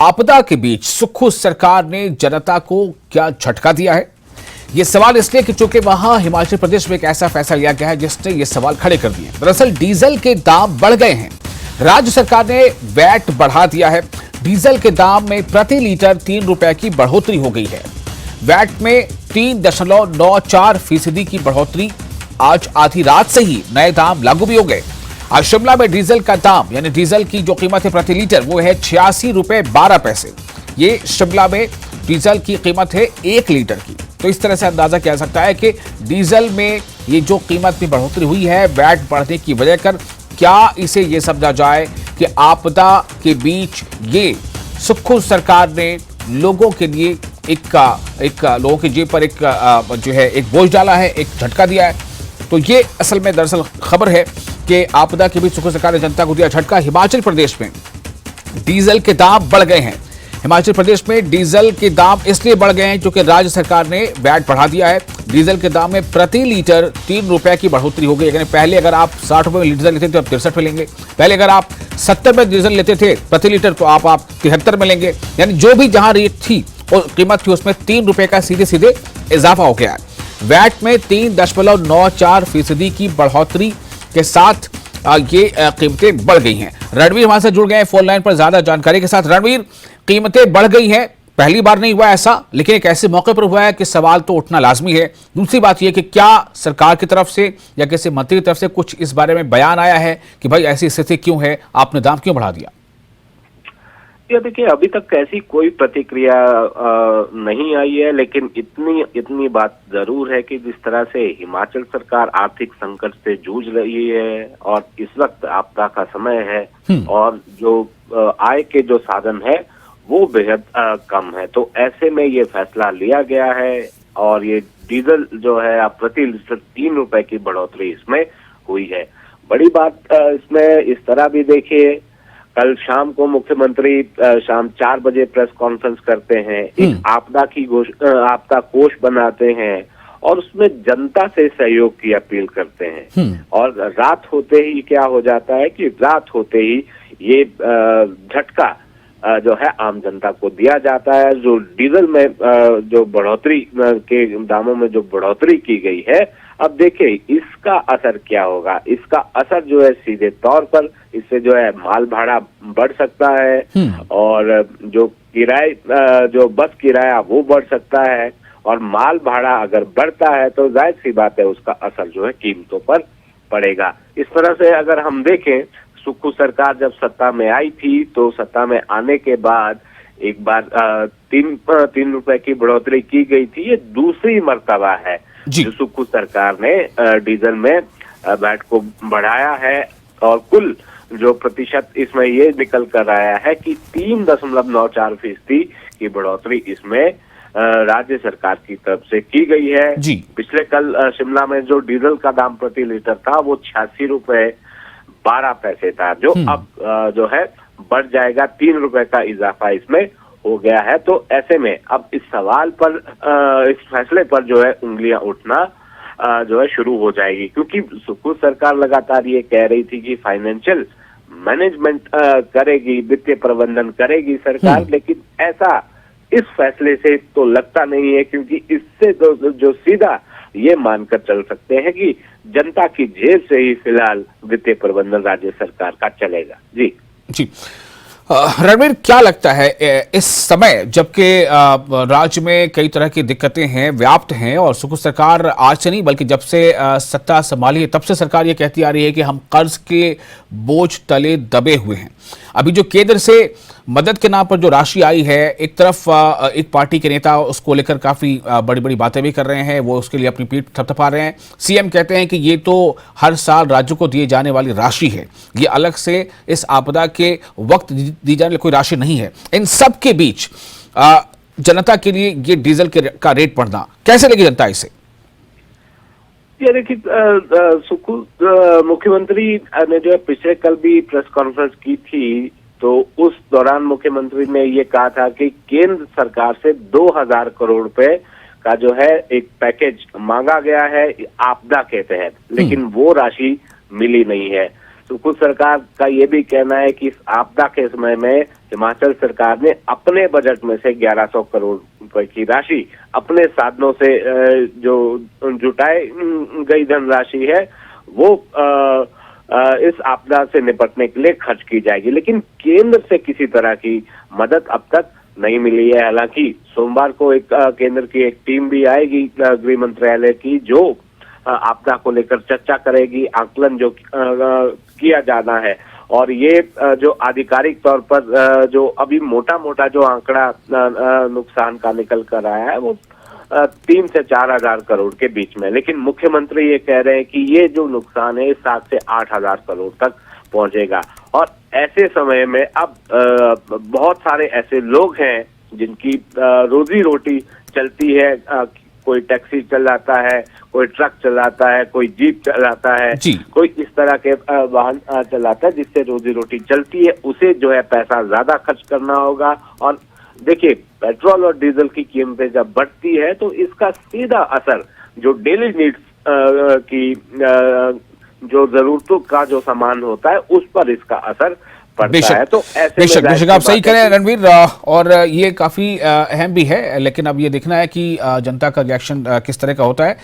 आपदा के बीच सुक्खू सरकार ने जनता को क्या झटका दिया है? ये सवाल इसलिए कि चूंकि वहां हिमाचल प्रदेश में एक ऐसा फैसला लिया गया है जिसने ये सवाल खड़े कर दिए। दरअसल डीजल के दाम बढ़ गए हैं। राज्य सरकार ने वैट बढ़ा दिया है। डीजल के दाम में प्रति लीटर 3 रुपए की बढ़ोतरी हो गई है। वैट में 3.94% की बढ़ोतरी। आज आधी रात से ही नए दाम लागू भी हो गए। आज शिमला में डीजल का दाम यानी डीजल की जो कीमत है प्रति लीटर वो है 86 रुपए 12 पैसे। ये शिमला में डीजल की कीमत है 1 लीटर की। तो इस तरह से अंदाजा किया जा सकता है कि डीजल में ये जो कीमत में बढ़ोतरी हुई है वैट बढ़ने की वजह कर क्या इसे ये समझा जाए कि आपदा के बीच ये सुक्खू सरकार ने लोगों के लिए एक लोगों की जेब पर एक बोझ डाला है, एक झटका दिया है। तो ये असल में दरअसल खबर है कि आपदा के बीच सुक्खू सरकार ने जनता को दिया झटका। हिमाचल प्रदेश में डीजल के दाम बढ़ गए हैं। हिमाचल प्रदेश में डीजल के दाम इसलिए बढ़ गए हैं क्योंकि राज्य सरकार ने वैट बढ़ा दिया है। डीजल के दाम में प्रति लीटर 3 रुपए की बढ़ोतरी हो गई। यानी पहले अगर आप 60 रुपए में डीजल लेते थे तो अब 63 में लेंगे। पहले अगर आप 70 में डीजल लेते थे प्रति लीटर तो आप 73 में लेंगे। यानी जो भी जहां रेट थी और कीमत थी उसमें 3 रुपए का सीधे सीधे इजाफा हो गया है। वैट में 3.94% की बढ़ोतरी के साथ ये कीमतें बढ़ गई हैं। रणवीर हमारे साथ जुड़ गए हैं फोन लाइन पर ज्यादा जानकारी के साथ। रणवीर, कीमतें बढ़ गई हैं, पहली बार नहीं हुआ ऐसा, लेकिन एक ऐसे मौके पर हुआ है कि सवाल तो उठना लाजमी है। दूसरी बात यह कि क्या सरकार की तरफ से या किसी मंत्री की तरफ से कुछ इस बारे में बयान आया है कि भाई ऐसी स्थिति क्यों है, आपने दाम क्यों बढ़ा दिया? ये देखिए, अभी तक ऐसी कोई प्रतिक्रिया नहीं आई है, लेकिन इतनी बात जरूर है कि जिस तरह से हिमाचल सरकार आर्थिक संकट से जूझ रही है और इस वक्त आपदा का समय है और जो आय के जो साधन है वो बेहद कम है, तो ऐसे में ये फैसला लिया गया है और ये डीजल जो है प्रति लीटर 3 रुपए की बढ़ोतरी इसमें हुई है। बड़ी बात इसमें इस तरह भी देखिए, कल शाम को मुख्यमंत्री शाम 4 बजे प्रेस कॉन्फ्रेंस करते हैं, एक आपदा कोष बनाते हैं और उसमें जनता से सहयोग की अपील करते हैं। और रात होते ही क्या हो जाता है कि रात होते ही ये झटका जो है आम जनता को दिया जाता है। जो डीजल में जो बढ़ोतरी के दामों में जो बढ़ोतरी की गई है, अब देखिए इसका असर क्या होगा। इसका असर जो है सीधे तौर पर इससे जो है माल भाड़ा बढ़ सकता है और जो किराए जो बस किराया वो बढ़ सकता है और माल भाड़ा अगर बढ़ता है तो जाहिर सी बात है उसका असर जो है कीमतों पर पड़ेगा। इस तरह से अगर हम देखें, सुक्खू सरकार जब सत्ता में आई थी तो सत्ता में आने के बाद एक बार 3 रुपए की बढ़ोतरी की गई थी। ये दूसरी मर्तबा है जो सुक्खू सरकार ने डीजल में वैट को बढ़ाया है और कुल जो प्रतिशत इसमें ये निकल कर आया है कि 3.94% की बढ़ोतरी इसमें राज्य सरकार की तरफ से की गई है। पिछले कल शिमला में जो डीजल का दाम प्रति लीटर था वो 86 रुपए 12 पैसे था, जो अब जो है बढ़ जाएगा। 3 रुपए का इजाफा इसमें हो गया है। तो ऐसे में अब इस सवाल पर इस फैसले पर जो है उंगलियां उठना जो है शुरू हो जाएगी, क्योंकि सुक्खू सरकार लगातार ये कह रही थी कि फाइनेंशियल मैनेजमेंट करेगी, वित्तीय प्रबंधन करेगी सरकार, लेकिन ऐसा इस फैसले से तो लगता नहीं है, क्योंकि इससे तो जो सीधा ये मानकर चल सकते हैं कि जनता की जेब से ही फिलहाल वित्तीय प्रबंधन राज्य सरकार का चलेगा। जी रणवीर, क्या लगता है इस समय जबकि राज्य में कई तरह की दिक्कतें हैं, व्याप्त हैं और सुक्खू सरकार आज से नहीं बल्कि जब से सत्ता संभाली है तब से सरकार ये कहती आ रही है कि हम कर्ज के बोझ तले दबे हुए हैं। अभी जो केंद्र से मदद के नाम पर जो राशि आई है, एक तरफ एक पार्टी के नेता उसको लेकर काफी बड़ी बड़ी बातें भी कर रहे हैं, वो उसके लिए अपनी पीठ थपथपा रहे हैं। सीएम कहते हैं कि ये तो हर साल राज्यों को दिए जाने वाली राशि है, ये अलग से इस आपदा के वक्त दी जाने वाली कोई राशि नहीं है। इन सब के बीच जनता के लिए ये डीजल का रेट बढ़ना कैसे लगी जनता इसे? ये देखिए, सुक्खू मुख्यमंत्री ने जो है पिछले कल भी प्रेस कॉन्फ्रेंस की थी, तो उस दौरान मुख्यमंत्री ने ये कहा था कि केंद्र सरकार से 2000 करोड़ रुपए का जो है एक पैकेज मांगा गया है आपदा के तहत, लेकिन वो राशि मिली नहीं है। तो कुछ सरकार का ये भी कहना है कि इस आपदा के समय में हिमाचल सरकार ने अपने बजट में से 1100 करोड़ रुपए की राशि अपने साधनों से जो जुटाई गई धनराशि है वो इस आपदा से निपटने के लिए खर्च की जाएगी। लेकिन केंद्र से किसी तरह की मदद अब तक नहीं मिली है। हालांकि सोमवार को एक केंद्र की एक टीम भी आएगी गृह मंत्रालय की, जो आपदा को लेकर चर्चा करेगी, आकलन जो किया जाना है। और ये जो आधिकारिक तौर पर जो अभी मोटा मोटा जो आंकड़ा नुकसान का निकल कर आया है वो 3 से 4 हजार करोड़ के बीच में। लेकिन मुख्यमंत्री ये कह रहे हैं कि ये जो नुकसान है 7 से 8 हजार करोड़ तक पहुंचेगा। और ऐसे समय में अब बहुत सारे ऐसे लोग हैं जिनकी रोजी रोटी चलती है, कोई टैक्सी चलाता है, कोई ट्रक चलाता है, कोई जीप चलाता है, कोई इस तरह के वाहन चलाता है जिससे रोजी रोटी चलती है, उसे जो है पैसा ज्यादा खर्च करना होगा। और देखिए, पेट्रोल और डीजल की कीमतें जब बढ़ती है तो इसका सीधा असर जो डेली नीड्स की जो जरूरतों का जो सामान होता है उस पर इसका असर पड़ता है। तो ऐसे बेशक आप सही करें रणवीर, और ये काफी अहम भी है। लेकिन अब ये देखना है कि जनता का रिएक्शन किस तरह का होता है।